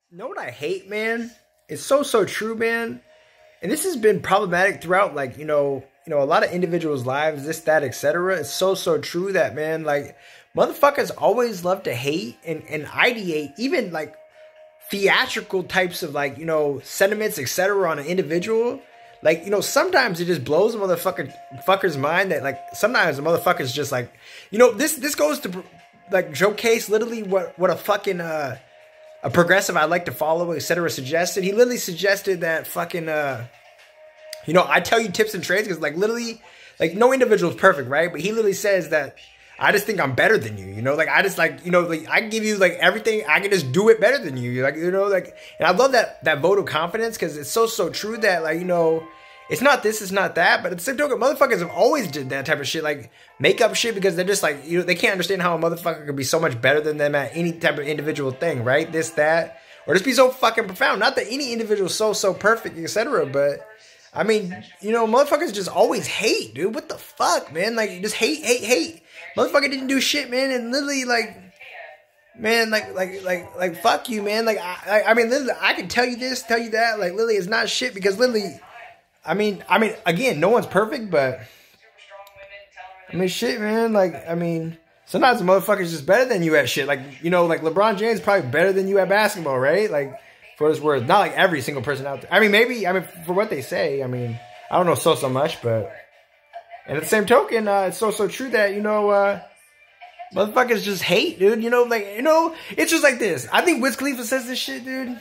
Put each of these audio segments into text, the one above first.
Know what I hate, man? It's so true, man. And this has been problematic throughout, like, a lot of individuals' lives, this, that, etc. It's so true that, man, like, motherfuckers always love to hate and ideate, even like theatrical types of, like, sentiments, etc. on an individual. Like, sometimes it just blows a motherfucker's mind that, like, sometimes the motherfucker's just like, this goes to like showcase literally what a fucking a progressive I like to follow, etc. suggested. He literally suggested that fucking I tell you tips and trades because, like, literally, like, no individual is perfect, right? But he literally says that I just think I'm better than you, like, I just, like, like, I can give you, like, everything. I can just do it better than you, like, like, and I love that vote of confidence because it's so true that, like, it's not this, it's not that, but at the same token, motherfuckers have always did that type of shit, like, make up shit because they're just, like, they can't understand how a motherfucker could be so much better than them at any type of individual thing, right? This, that, or just be so fucking profound. Not that any individual is so perfect, etc., but I mean, motherfuckers just always hate, dude. What the fuck, man? Like, you just hate. Motherfucker didn't do shit, man, and literally, like, man, like, fuck you, man. Like, I mean, literally, I can tell you this, tell you that. Like, literally, it's not shit because literally, I mean, again, no one's perfect, but I mean, shit, man. Like, I mean, sometimes the motherfucker's just better than you at shit. Like, like LeBron James is probably better than you at basketball, right? Like, for his words, not like every single person out there. I mean, maybe, for what they say, I mean, I don't know so much, but, and at the same token, it's so true that, motherfuckers just hate, dude, it's just like this. I think Wiz Khalifa says this shit, dude.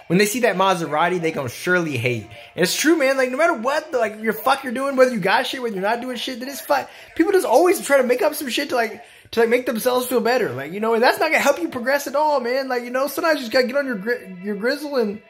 When they see that Maserati, they gonna surely hate. And it's true, man, like, no matter what, like, you're doing, whether you got shit, whether you're not doing shit, then it's fine. People just always try to make up some shit to make themselves feel better. Like, and that's not gonna help you progress at all, man. Like, sometimes you just gotta get on your grizzle and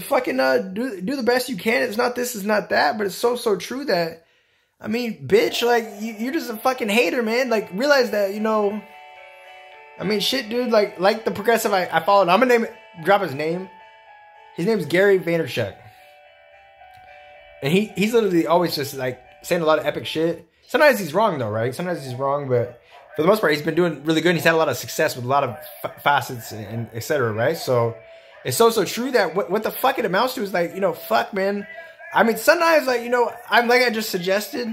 fucking, do the best you can. It's not this, it's not that, but it's so true that, I mean, bitch, like, you're just a fucking hater, man. Like, realize that, I mean, shit, dude, like the progressive I followed, I'm gonna drop his name. His name's Gary Vaynerchuk. And he's literally always just, like, saying a lot of epic shit. Sometimes he's wrong, though, right? Sometimes he's wrong, but for the most part, he's been doing really good. And he's had a lot of success with a lot of facets and et cetera, right? So it's so true that what the fuck it amounts to is, like, fuck, man. I mean, sometimes, like, I'm like I just suggested,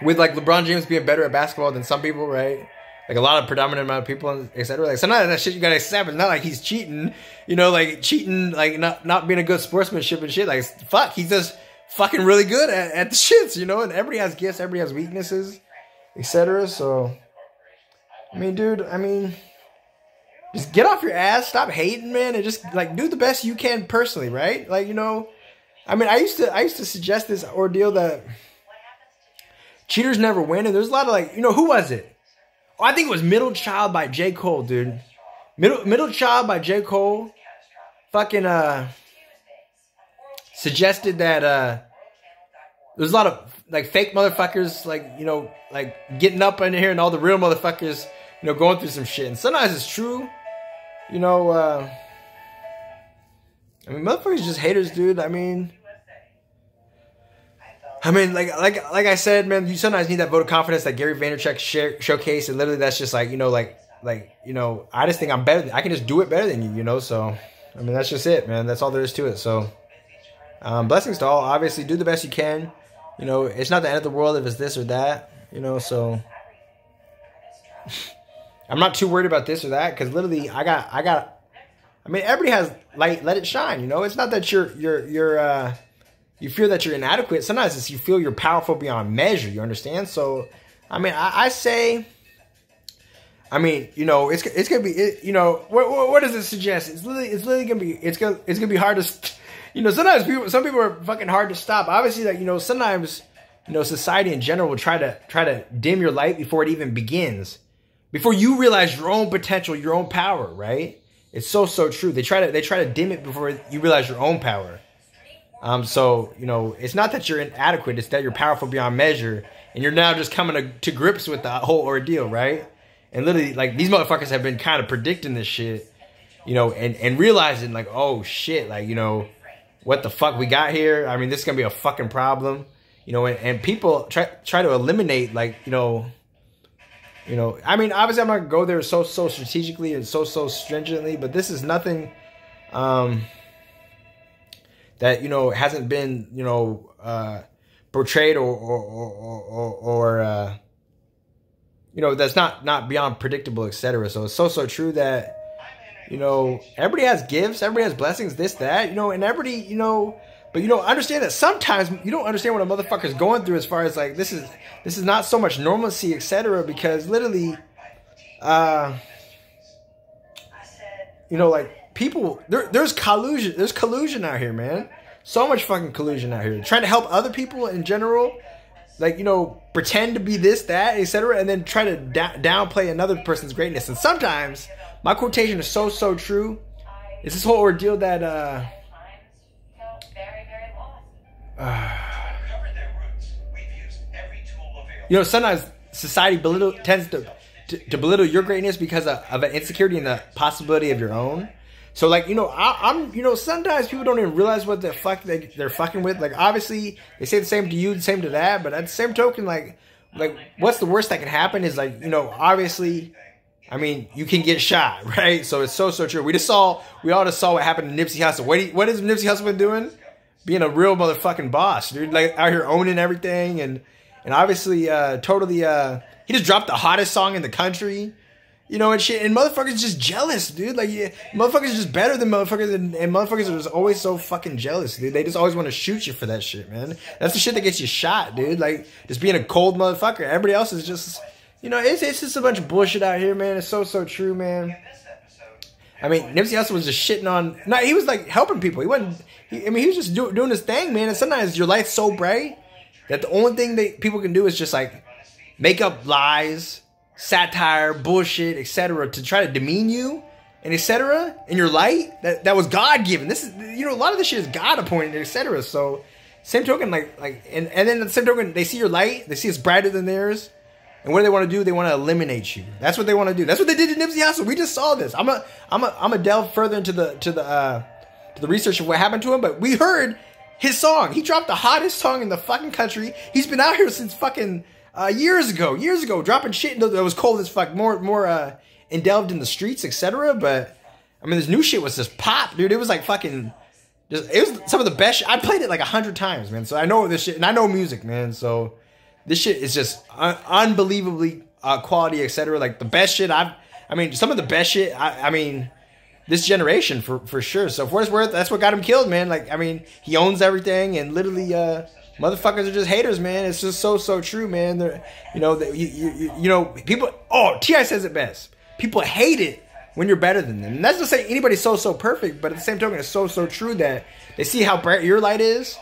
with, like, LeBron James being better at basketball than some people, right? Like, a lot of predominant amount of people, et cetera. Like, sometimes that shit you gotta accept. It's not like he's cheating, like, not being a good sportsmanship and shit. Like, fuck, he's just fucking really good at the shits, and everybody has gifts, everybody has weaknesses, etc. So, I mean, dude, just get off your ass, stop hating, man, and just, like, do the best you can personally, right? Like, I used to suggest this ordeal that cheaters never win, and there's a lot of, like, who was it? Oh, I think it was Middle Child by J. Cole, dude. Middle Child by J. Cole fucking suggested that there's a lot of, like, fake motherfuckers, like, like, getting up in here and all the real motherfuckers, going through some shit. And sometimes it's true, motherfuckers just haters, dude. I mean, like I said, man, you sometimes need that vote of confidence that Gary Vaynerchuk showcase, and literally that's just like, I just think I'm better. I can just do it better than you, so, I mean, that's just it, man. That's all there is to it. So, blessings to all. Obviously, do the best you can. It's not the end of the world if it's this or that, so I'm not too worried about this or that, because literally I mean, everybody has light, let it shine, It's not that you feel that you're inadequate. Sometimes it's you feel you're powerful beyond measure. You understand? So, I mean, I say, I mean, it's gonna be, what does it suggest? It's literally gonna be, it's gonna be hard to, sometimes some people are fucking hard to stop. Obviously, like, sometimes, society in general will try to dim your light before it even begins, before you realize your own potential, your own power, right? It's so true. They try to dim it before you realize your own power. So, it's not that you're inadequate, it's that you're powerful beyond measure, and you're now just coming to grips with the whole ordeal, right? And literally, like, these motherfuckers have been kind of predicting this shit, and realizing, like, oh shit, like, what the fuck we got here? I mean, this is gonna be a fucking problem, and people try to eliminate, like, You know, I mean, obviously I'm not gonna go there so strategically and so stringently, but this is nothing that, you know, hasn't been, you know, portrayed or you know, that's not beyond predictable, etc. So it's so true that, you know, everybody has gifts, everybody has blessings, this, that, you know, and everybody, you know, but, you know, understand that sometimes you don't understand what a motherfucker's going through as far as, like, this is not so much normalcy, etc. Because literally, you know, like, people, there's collusion out here, man. So much fucking collusion out here. Trying to help other people in general, like, you know, pretend to be this, that, etc. And then try to downplay another person's greatness. And sometimes, my quotation is so true. It's this whole ordeal that, you know, sometimes society tends to belittle your greatness because of an insecurity and the possibility of your own. So, like, you know, I'm, you know, sometimes people don't even realize what the fuck they're fucking with. Like, obviously, they say the same to you, the same to that, but at the same token, like, what's the worst that can happen is, like, you know, obviously, I mean, you can get shot, right? So it's so true. We all just saw what happened to Nipsey Hussle. What has Nipsey Hussle been doing? Being a real motherfucking boss, dude. Like, out here owning everything, and obviously, totally, he just dropped the hottest song in the country, you know, and shit. And motherfuckers just jealous, dude. Like, yeah, motherfuckers just better than motherfuckers, and motherfuckers are just always so fucking jealous, dude. They just always want to shoot you for that shit, man. That's the shit that gets you shot, dude. Like, just being a cold motherfucker. Everybody else is just, you know, it's just a bunch of bullshit out here, man. It's so true, man. I mean, Nipsey Hussle was just shitting on. No, he was like helping people. He wasn't. I mean, he was just doing his thing, man. And sometimes your life's so bright that the only thing that people can do is just like make up lies, satire, bullshit, etc. to try to demean you and etc. in your light that was God given. This is, you know, a lot of this shit is God appointed, etc. So same token, and then the same token, they see your light, they see it's brighter than theirs. And what do they want to do? They want to eliminate you. That's what they want to do. That's what they did to Nipsey Hussle. We just saw this. I'm a delve further into the research of what happened to him. But we heard his song. He dropped the hottest song in the fucking country. He's been out here since fucking years ago, dropping shit that was cold as fuck, more endelved in the streets, etc. But I mean, this new shit was just pop, dude. It was like fucking. It was some of the best. I played it like 100 times, man. So I know this shit, and I know music, man. So. This shit is just unbelievably quality, etc. Like the best shit I mean, some of the best shit. I mean, this generation for sure. So for what it's worth, that's what got him killed, man. Like, I mean, he owns everything, and literally, motherfuckers are just haters, man. It's just so true, man. They're, you know, you know, people. Oh, T.I. says it best. People hate it when you're better than them. And that's not saying anybody's so perfect, but at the same token, it's so true that they see how bright your light is.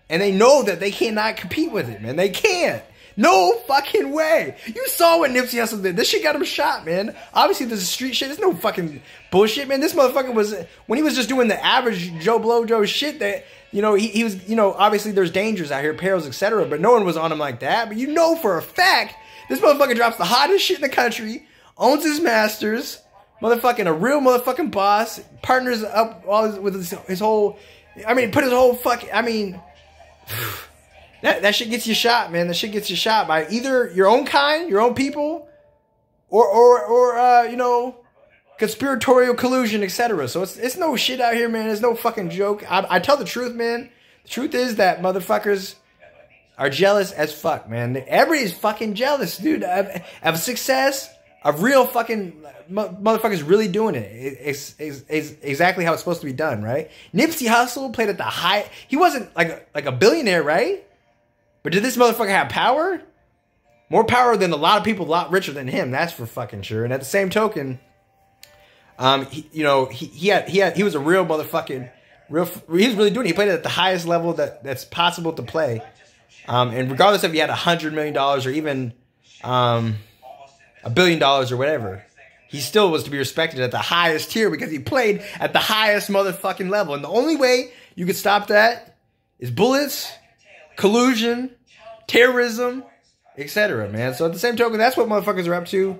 And they know that they cannot compete with it, man. They can't. No fucking way. You saw what Nipsey Hussle did. This shit got him shot, man. Obviously, this is street shit. There's no fucking bullshit, man. This motherfucker was, when he was just doing the average Joe Blow Joe shit that, you know, he was, you know, obviously there's dangers out here, perils, etc. But no one was on him like that. But you know for a fact, this motherfucker drops the hottest shit in the country, owns his masters, motherfucking a real motherfucking boss, partners up all with his whole, I mean, put his whole fucking, I mean... That shit gets you shot, man. That shit gets you shot by either your own kind, your own people, or you know, conspiratorial collusion, etc. So it's no shit out here, man. It's no fucking joke. I tell the truth, man. The truth is that motherfuckers are jealous as fuck, man. Everybody's fucking jealous, dude, of success, of real fucking motherfuckers really doing it. It's exactly how it's supposed to be done, right? Nipsey Hussle played at the high. He wasn't like a billionaire, right? But did this motherfucker have power? More power than a lot of people, a lot richer than him. That's for fucking sure. And at the same token, you know, he was a real motherfucking he was really doing it. He played it at the highest level that's possible to play. And regardless if he had $100 million or even $1 billion or whatever, he still was to be respected at the highest tier because he played at the highest motherfucking level. And the only way you could stop that is bullets, collusion, terrorism, etc., man. So at the same token, that's what motherfuckers are up to.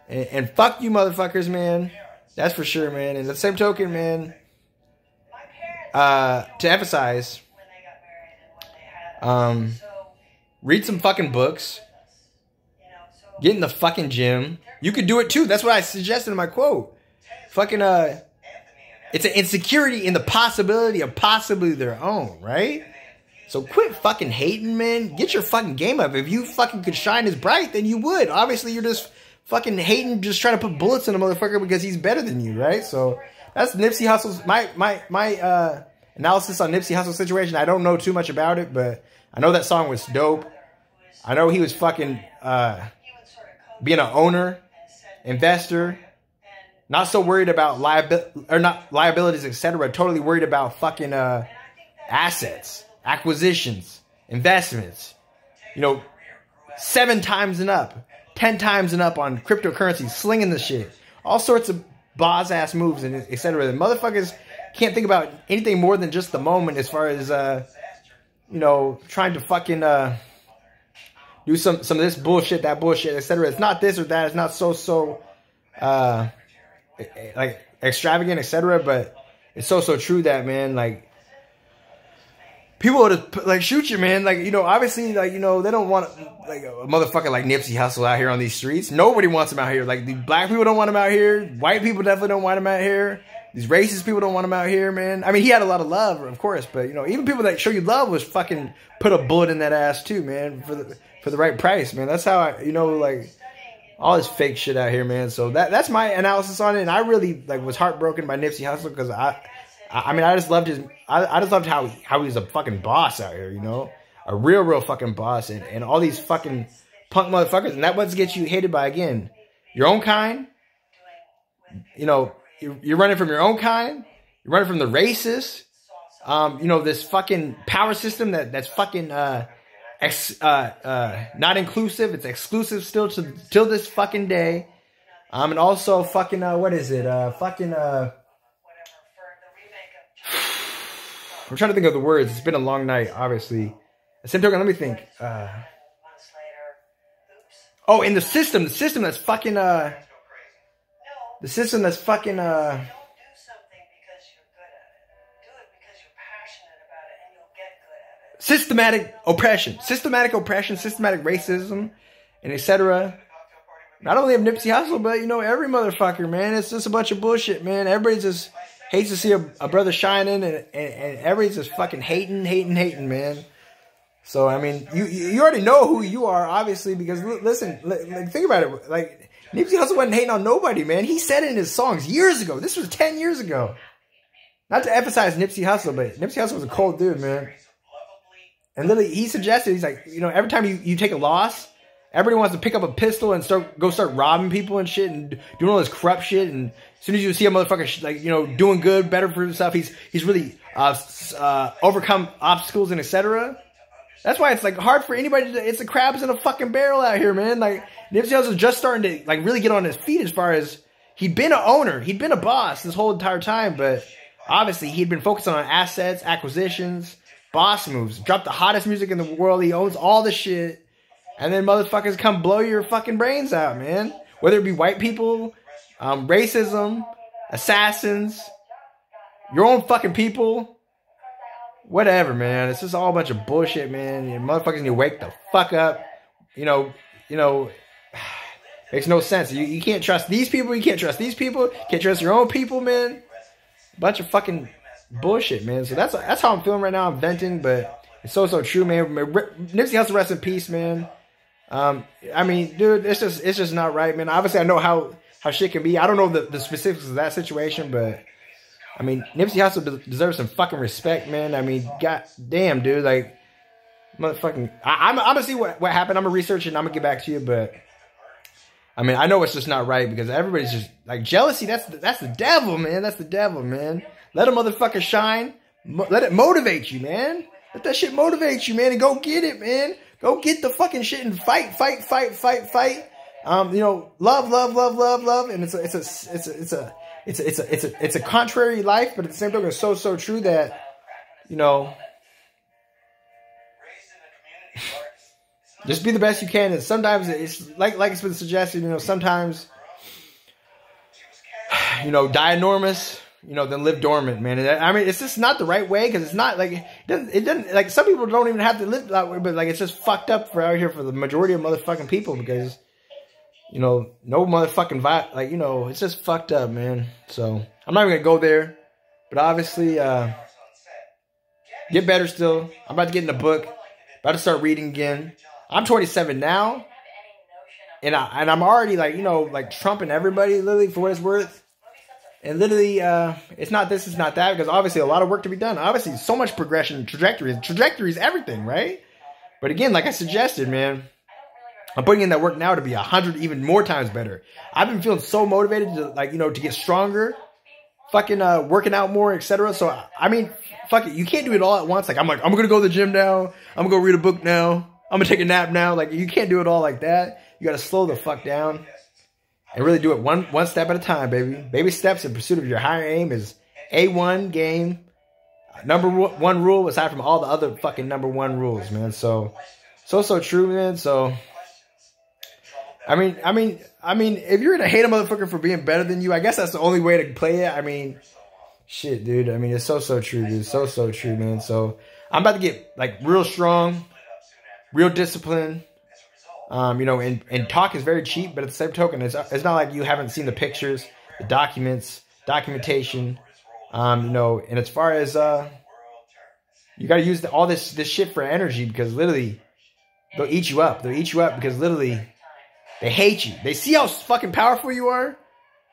And fuck you motherfuckers, man. That's for sure, man. And at the same token, man, to emphasize, read some fucking books. Get in the fucking gym. You could do it too. That's what I suggested in my quote. Fucking, it's an insecurity in the possibility of possibly their own, right? So quit fucking hating, man. Get your fucking game up. If you fucking could shine as bright, then you would. Obviously, you're just fucking hating, just trying to put bullets in a motherfucker because he's better than you, right? So that's Nipsey Hussle's, my analysis on Nipsey Hussle's situation. I don't know too much about it, but I know that song was dope. I know he was fucking being an owner, investor, not so worried about liabilities, etc. Totally worried about fucking assets, acquisitions, investments. You know, 7 times and up, 10 times and up on cryptocurrency, slinging the shit, all sorts of boss ass moves and etc. The motherfuckers can't think about anything more than just the moment as far as you know, trying to fucking do some of this bullshit, that bullshit, etc. It's not this or that. It's not so like extravagant, etc. But it's so true that, man, like, people would like shoot you, man. Like, you know, obviously, like, you know, they don't want like a motherfucker like Nipsey Hussle out here on these streets. Nobody wants him out here. Like, the black people don't want him out here. White people definitely don't want him out here. These racist people don't want him out here, man. I mean, he had a lot of love, of course, but, you know, even people that show you love was fucking put a bullet in that ass too, man, for the right price, man. That's how I, you know, like, all this fake shit out here, man. So that's my analysis on it, and I really like was heartbroken by Nipsey Hussle because I mean, I just loved his, I just loved how he was a fucking boss out here, you know, a real fucking boss, and all these fucking punk motherfuckers, and that what gets you hated by, again, your own kind. You know, you're running from your own kind. You're running from the racists. You know, this fucking power system that's fucking not inclusive. It's exclusive still till this fucking day. And also fucking what is it? Fucking I'm trying to think of the words. It's been a long night, obviously. At the same token, let me think. Oh, in the system that's fucking the system that's fucking systematic oppression, systematic racism, and etc. Not only of Nipsey Hussle, but, you know, every motherfucker, man. It's just a bunch of bullshit, man. Everybody just hates to see a brother shining, and everybody's just fucking hating, man. So, I mean, you already know who you are, obviously, because listen, like, think about it. Like, Nipsey Hussle wasn't hating on nobody, man. He said it in his songs years ago. This was 10 years ago. Not to emphasize Nipsey Hussle, but Nipsey Hussle was a cold dude, man. And literally, he suggested, he's like, you know, every time you take a loss, everybody wants to pick up a pistol and start robbing people and shit and doing all this corrupt shit. And as soon as you see a motherfucker, like, you know, doing good, better for himself, he's really overcome obstacles and etc. That's why it's like hard for anybody to. It's the crabs in a fucking barrel out here, man. Like, Nipsey Hussle just starting to like really get on his feet as far as he'd been an owner, he'd been a boss this whole entire time, but obviously he'd been focusing on assets, acquisitions, boss moves. Dropped the hottest music in the world. He owns all the shit. And then motherfuckers come blow your fucking brains out, man. Whether it be white people, racism, assassins, your own fucking people, whatever, man. It's just all a bunch of bullshit, man. You motherfuckers need to wake the fuck up. You know, makes no sense. You can't trust these people. You can't trust these people. You can't trust your own people, man. Bunch of fucking bullshit, man. So that's how I'm feeling right now. I'm venting, but it's so true, man. Nipsey Hussle, rest in peace, man. I mean, dude, it's just not right, man. Obviously, I know how shit can be. I don't know the specifics of that situation, but I mean, Nipsey Hussle deserves some fucking respect, man. I mean, god damn, dude, like, motherfucking. I'm gonna see what happened. I'm gonna research it and I'm gonna get back to you, but I mean, I know it's just not right because everybody's just like jealousy. That's the devil, man. That's the devil, man. Let a motherfucker shine. Let it motivate you, man. Let that shit motivate you, man, and go get it, man. Go get the fucking shit and fight. You know, love, and it's a contrary life, but at the same time, it's so true that, you know, just be the best you can. And sometimes it's like it's been suggested, you know, sometimes, you know, die enormous, you know, then live dormant, man. And I mean, it's just not the right way, because it's not like it doesn't like, some people don't even have to live that way, but like, it's just fucked up for out here for the majority of motherfucking people, because no motherfucking vibe. Like, it's just fucked up, man. So I'm not even gonna go there. But obviously, get better still. I'm about to get in the book. About to start reading again. I'm 27 now. And I'm already like trumping everybody, literally, for what it's worth. And literally, it's not this, it's not that, because obviously a lot of work to be done. Obviously, so much progression, trajectory. Trajectory is everything, right? But again, like I suggested, man, I'm putting in that work now to be 100 even more times better. I've been feeling so motivated to, to get stronger, fucking working out more, etc. So, I mean, fuck it. You can't do it all at once. I'm going to go to the gym now. I'm going to go read a book now. I'm going to take a nap now. Like, you can't do it all like that. You got to slow the fuck down. And really do it one step at a time, baby. Baby steps in pursuit of your higher aim is A1 game. Number one rule aside from all the other fucking number one rules, man. So true, man. So, I mean, if you're gonna hate a motherfucker for being better than you, I guess that's the only way to play it. I mean, shit, dude. I mean, it's so true, dude. So true, man. So, I'm about to get, real strong, real disciplined. And talk is very cheap, but at the same token, it's not like you haven't seen the pictures, the documents, documentation, and as far as, you got to use all this shit for energy, because literally they'll eat you up. They'll eat you up because literally they hate you. They see how fucking powerful you are.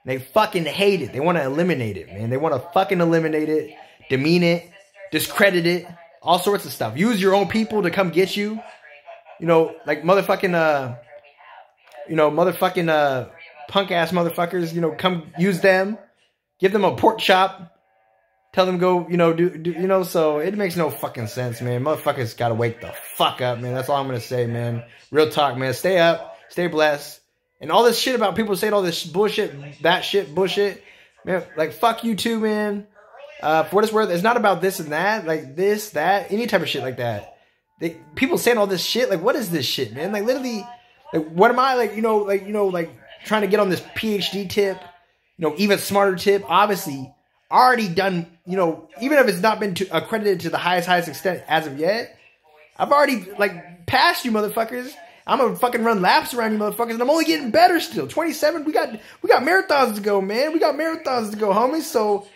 They fucking hate it. They want to eliminate it, man. They want to fucking eliminate it, demean it, discredit it, all sorts of stuff. Use your own people to come get you. Motherfucking punk ass motherfuckers, come use them, give them a pork chop, tell them go, so it makes no fucking sense, man. Motherfuckers gotta wake the fuck up, man. That's all I'm gonna say, man. Real talk, man. Stay up, stay blessed. And all this shit about people saying all this bullshit, that shit, bullshit, man, fuck you too, man. For what it's worth, it's not about this and that, this, that, any type of shit like that. People saying all this shit, what is this shit, man? Literally, what am I, trying to get on this PhD tip, even smarter tip, obviously, already done, even if it's not been accredited to the highest extent as of yet, I've already, passed you motherfuckers. I'm gonna fucking run laps around you motherfuckers, and I'm only getting better still. 27, we got marathons to go, man. We got marathons to go, homies. So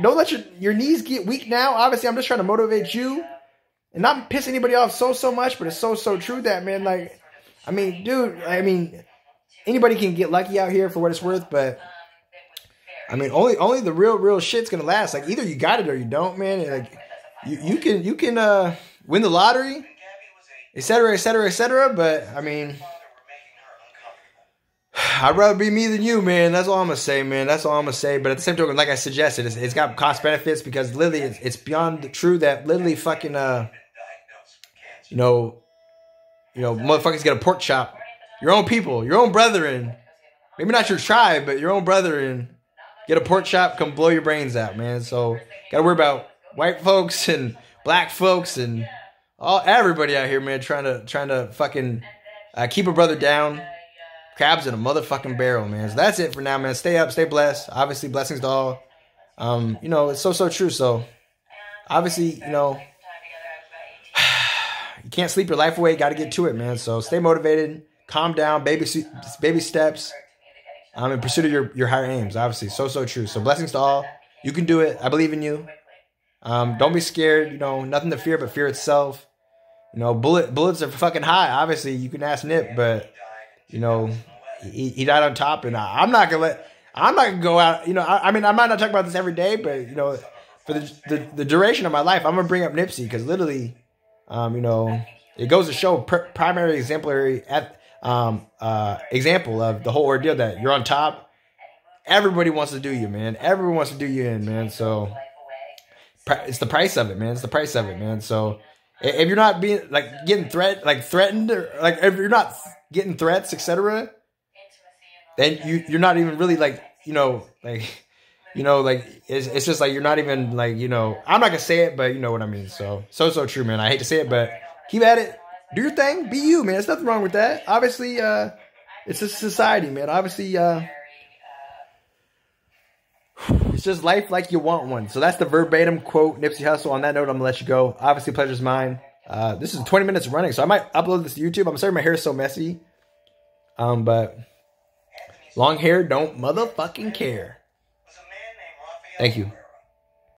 don't let your knees get weak now. Obviously, I'm just trying to motivate you. And not piss anybody off so much, but it's so true that, man, anybody can get lucky out here for what it's worth, but, only the real shit's gonna last. Either you got it or you don't, man. You can win the lottery, etc., but, I'd rather be me than you, man. That's all I'm going to say, man. That's all I'm going to say. But at the same token, like I suggested, it's got cost benefits, because literally it's beyond true that literally fucking, motherfuckers get a pork chop. Your own people, your own brethren, maybe not your tribe, but your own brethren get a pork chop, come blow your brains out, man. So, got to worry about white folks and black folks and everybody out here, man, trying to fucking keep a brother down. Crabs in a motherfucking barrel, man. So that's it for now, man. Stay up, stay blessed. Obviously, blessings to all. It's so true. So, obviously, you can't sleep your life away. Got to get to it, man. So, stay motivated. Calm down. Baby steps. In pursuit of your higher aims. Obviously, so true. So, blessings to all. You can do it. I believe in you. Don't be scared. Nothing to fear but fear itself. Bullets are fucking high. Obviously, you can ask Nip, but he died on top, and I'm not gonna go out. I might not talk about this every day, but for the duration of my life, I'm gonna bring up Nipsey, because literally, it goes to show primary exemplary example of the whole ordeal that you're on top. Everybody wants to do you, man. Everyone wants to do you in, man. So it's the price of it, man. It's the price of it, man. So if you're not being getting threatened, or if you're not getting threats, etc., then you're not even really it's just you're not even I'm not gonna say it, but you know what I mean. So true, man. I hate to say it, but keep at it. Do your thing. Be you, man. There's nothing wrong with that. Obviously, it's a society, man. Obviously, it's just life like you want one. So that's the verbatim quote, Nipsey Hussle. On that note, I'm gonna let you go. Obviously, pleasure's mine. This is 20 minutes running, so I might upload this to YouTube. I'm sorry my hair is so messy. But Long hair don't motherfucking care. Thank you.